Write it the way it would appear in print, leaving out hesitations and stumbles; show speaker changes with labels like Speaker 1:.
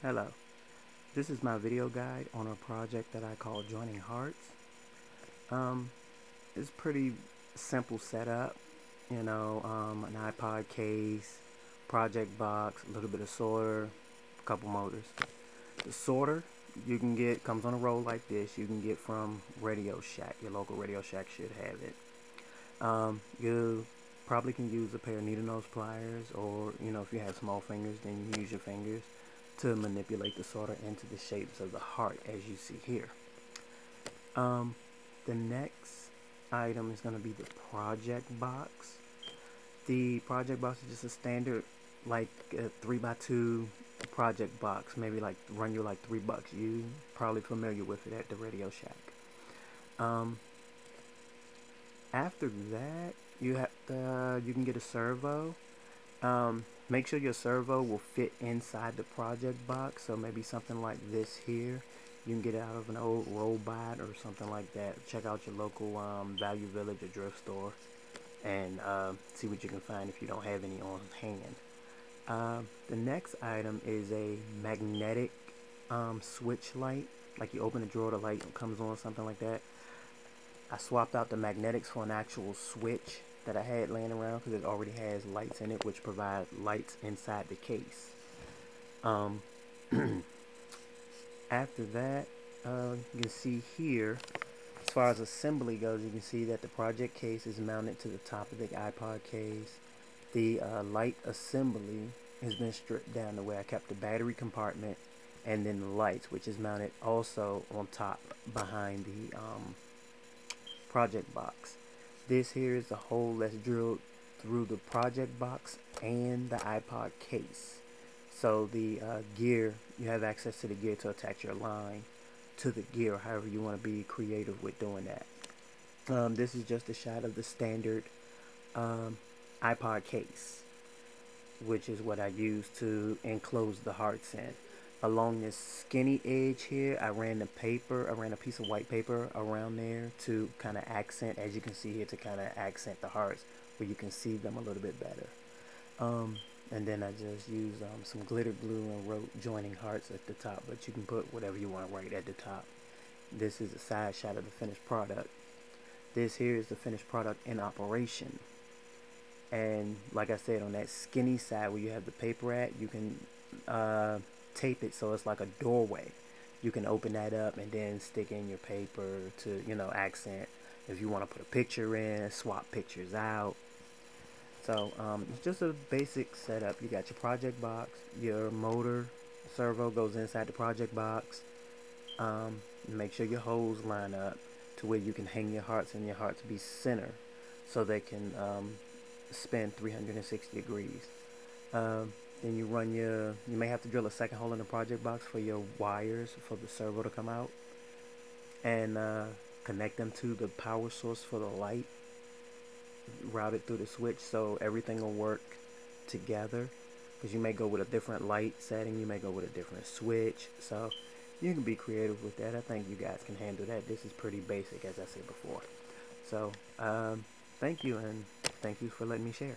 Speaker 1: Hello, this is my video guide on a project that I call Joining Hearts. Um, it's pretty simple setup, an iPod case, project box, a little bit of solder, a couple motors. The solder you can get comes on a roll like this. You can get from Radio Shack. Your local Radio Shack should have it. You probably can use a pair of needle nose pliers, or if you have small fingers, then you use your fingers to manipulate the solder into the shapes of the heart as you see here. The next item is going to be the project box. The project box is just a standard, like a 3x2 project box, maybe like run you like $3. You probably familiar with it at the Radio Shack. After that, you can get a servo. Make sure your servo will fit inside the project box, so maybe something like this here. You can get it out of an old robot or something like that. Check out your local Value Village or thrift store and see what you can find if you don't have any on hand. The next item is a magnetic switch light. Like you open the drawer, the light comes on, something like that. I swapped out the magnetics for an actual switch that I had laying around because it already has lights in it, which provide lights inside the case. After that, you can see here, as far as assembly goes, you can see that the project case is mounted to the top of the iPod case. The light assembly has been stripped down the way I kept the battery compartment, and then the lights, which is mounted also on top behind the project box. This here is the hole that's drilled through the project box and the iPod case. So the gear, you have access to the gear to attach your line to the gear, however you want to be creative with doing that. This is just a shot of the standard iPod case, which is what I use to enclose the hearts in. Along this skinny edge here, I ran a piece of white paper around there to kind of accent, as you can see here, to kind of accent the hearts where you can see them a little bit better. And then I just used some glitter glue and wrote Joining Hearts at the top, but you can put whatever you want to write at the top. This is a side shot of the finished product. This here is the finished product in operation. And like I said, on that skinny side where you have the paper at, you can tape it so it's like a doorway. You can open that up and then stick in your paper to accent. If you want to put a picture in, swap pictures out. So it's just a basic setup. You got your project box, your motor servo goes inside the project box. Make sure your holes line up to where you can hang your hearts and your hearts be center so they can spin 360 degrees. Then you may have to drill a second hole in the project box for your wires for the servo to come out, and connect them to the power source for the light, route it through the switch so everything will work together, because you may go with a different light setting, you may go with a different switch, so you can be creative with that. I think you guys can handle that. This is pretty basic, as I said before. So thank you, and thank you for letting me share.